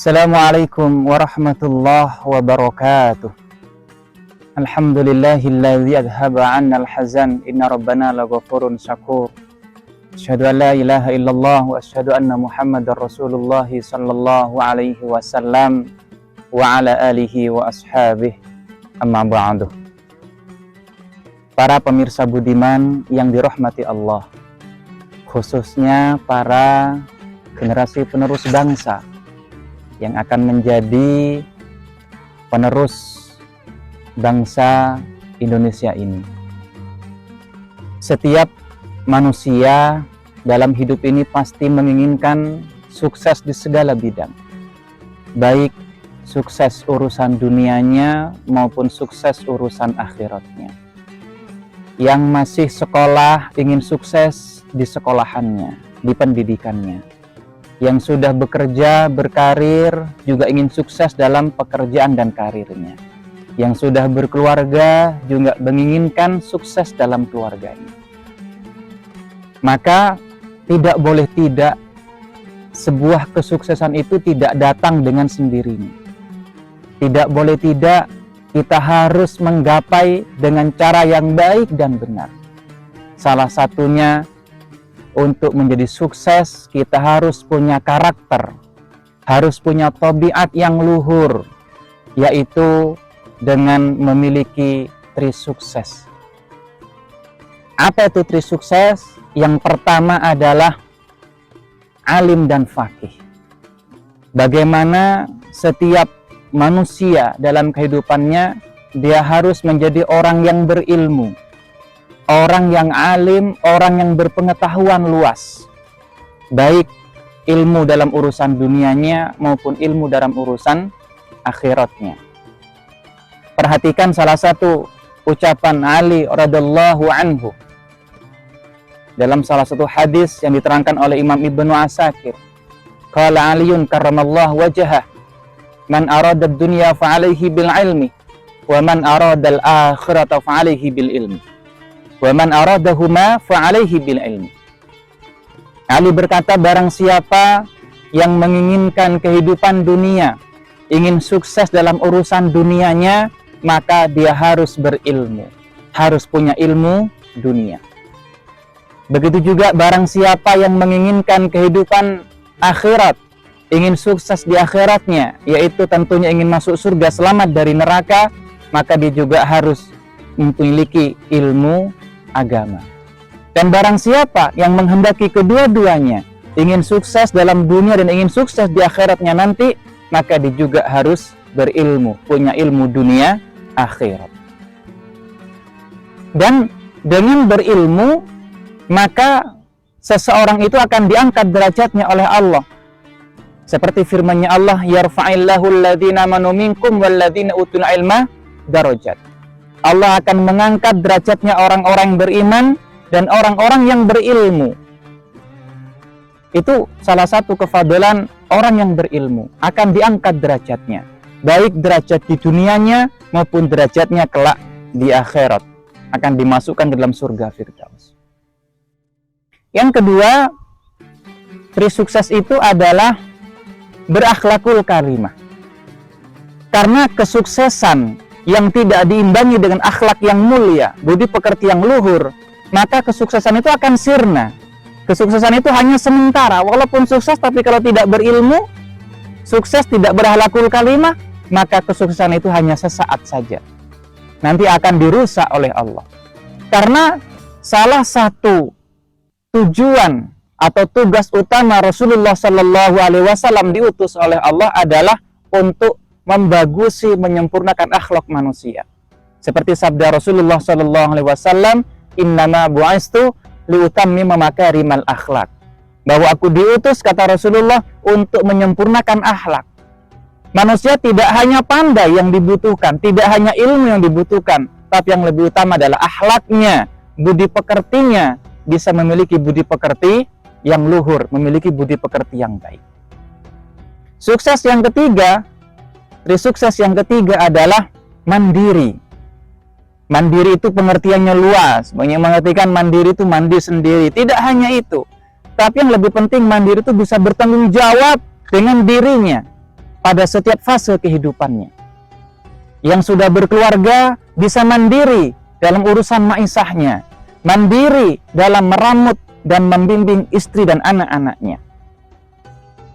Assalamualaikum warahmatullahi wabarakatuh. Alhamdulillahilladzi adhaba 'anna al-hazan, inna rabbana laghafurun syakur. Asyhadu an la ilaha illallah wa asyhadu anna Muhammadar Rasulullah sallallahu alaihi wasallam wa ala alihi wa ashabihi, amma ba'du. Para pemirsa budiman yang dirahmati Allah, khususnya para generasi penerus bangsa yang akan menjadi penerus bangsa Indonesia ini. Setiap manusia dalam hidup ini pasti menginginkan sukses di segala bidang, baik sukses urusan dunianya maupun sukses urusan akhiratnya. Yang masih sekolah ingin sukses di sekolahannya, di pendidikannya. Yang sudah bekerja, berkarir, juga ingin sukses dalam pekerjaan dan karirnya. Yang sudah berkeluarga juga menginginkan sukses dalam keluarganya. Maka tidak boleh tidak, sebuah kesuksesan itu tidak datang dengan sendirinya. Tidak boleh tidak, kita harus menggapai dengan cara yang baik dan benar. Salah satunya, untuk menjadi sukses, kita harus punya karakter, harus punya tabiat yang luhur, yaitu dengan memiliki trisukses. Apa itu trisukses? Yang pertama adalah alim dan faqih. Bagaimana setiap manusia dalam kehidupannya, dia harus menjadi orang yang berilmu, orang yang alim, orang yang berpengetahuan luas, baik ilmu dalam urusan dunianya maupun ilmu dalam urusan akhiratnya. Perhatikan salah satu ucapan Ali radhiyallahu anhu dalam salah satu hadis yang diterangkan oleh Imam Ibnu Asakir. Qala Aliyun karramallahu wajhah, man arada ad-dunya fa alaihi bil ilmi wa man arada al-akhirata fa alaihi bil ilmi. Wa man aradahuma fa alaihi bil ilmi. Ali berkata, barang siapa yang menginginkan kehidupan dunia, ingin sukses dalam urusan dunianya, maka dia harus berilmu, harus punya ilmu dunia. Begitu juga barang siapa yang menginginkan kehidupan akhirat, ingin sukses di akhiratnya, yaitu tentunya ingin masuk surga, selamat dari neraka, maka dia juga harus memiliki ilmu agama. Dan barang siapa yang menghendaki kedua-duanya, ingin sukses dalam dunia dan ingin sukses di akhiratnya nanti, maka dia juga harus berilmu, punya ilmu dunia akhirat. Dan dengan berilmu, maka seseorang itu akan diangkat derajatnya oleh Allah. Seperti firman-Nya Allah, yarfa'illahu alladhina amanu minkum walladhina utul ilma darajat. Allah akan mengangkat derajatnya orang-orang yang beriman dan orang-orang yang berilmu. Itu salah satu kefadilan orang yang berilmu, akan diangkat derajatnya, baik derajat di dunianya maupun derajatnya kelak di akhirat, akan dimasukkan dalam surga Firdaus. Yang kedua, trisukses itu adalah berakhlakul karimah. Karena kesuksesan yang tidak diimbangi dengan akhlak yang mulia, budi pekerti yang luhur, maka kesuksesan itu akan sirna. Kesuksesan itu hanya sementara. Walaupun sukses, tapi kalau tidak berilmu, sukses tidak berakhlakul karimah, maka kesuksesan itu hanya sesaat saja. Nanti akan dirusak oleh Allah. Karena salah satu tujuan atau tugas utama Rasulullah Sallallahu Alaihi Wasallam diutus oleh Allah adalah untuk membagusi, menyempurnakan akhlak manusia. Seperti sabda Rasulullah Sallallahu Alaihi Wasallam, innama bu'istu liutammima makarimal akhlak. Bahwa aku diutus, kata Rasulullah, untuk menyempurnakan akhlak. Manusia tidak hanya pandai yang dibutuhkan, tidak hanya ilmu yang dibutuhkan, tapi yang lebih utama adalah akhlaknya, budi pekertinya, bisa memiliki budi pekerti yang luhur, memiliki budi pekerti yang baik. Sukses yang ketiga, trisukses yang ketiga adalah mandiri. Mandiri itu pengertiannya luas. Banyak mengertikan mandiri itu mandi sendiri. Tidak hanya itu. Tapi yang lebih penting, mandiri itu bisa bertanggung jawab dengan dirinya. pada setiap fase kehidupannya. Yang sudah berkeluarga bisa mandiri dalam urusan maisahnya, mandiri dalam meramut dan membimbing istri dan anak-anaknya.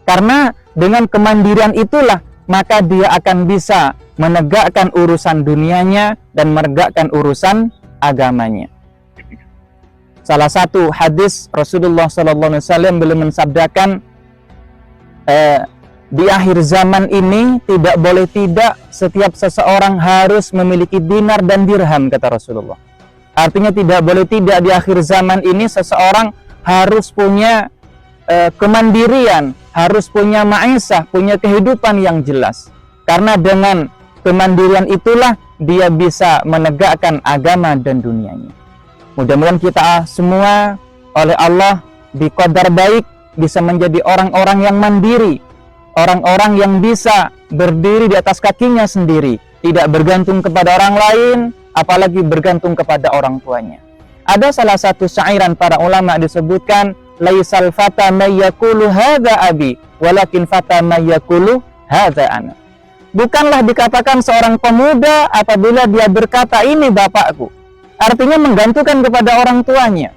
Karena dengan kemandirian itulah maka dia akan bisa menegakkan urusan dunianya dan menegakkan urusan agamanya. Salah satu hadis Rasulullah SAW beliau mensabdakan, di akhir zaman ini tidak boleh tidak setiap seseorang harus memiliki dinar dan dirham, kata Rasulullah. Artinya tidak boleh tidak di akhir zaman ini seseorang harus punya kemandirian, harus punya maisah, punya kehidupan yang jelas. Karena dengan kemandirian itulah dia bisa menegakkan agama dan dunianya. Mudah-mudahan kita semua oleh Allah diqadar baik bisa menjadi orang-orang yang mandiri, orang-orang yang bisa berdiri di atas kakinya sendiri, tidak bergantung kepada orang lain, apalagi bergantung kepada orang tuanya. Ada salah satu syairan para ulama disebutkan, laisal fata may yaqulu hadza abi, walakin fata may yaqulu hadza ana. Bukanlah dikatakan seorang pemuda apabila dia berkata ini bapakku, artinya menggantungkan kepada orang tuanya.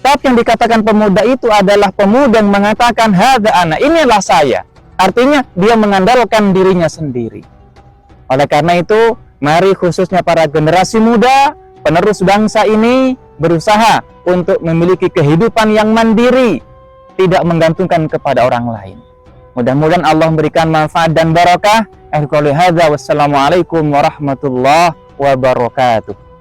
Tapi yang dikatakan pemuda itu adalah pemuda yang mengatakan hadza ana, inilah saya. Artinya dia mengandalkan dirinya sendiri. Oleh karena itu, mari khususnya para generasi muda, penerus bangsa ini berusaha untuk memiliki kehidupan yang mandiri, tidak menggantungkan kepada orang lain. Mudah-mudahan Allah memberikan manfaat dan barakah. Wassalamualaikum warahmatullahi wabarakatuh.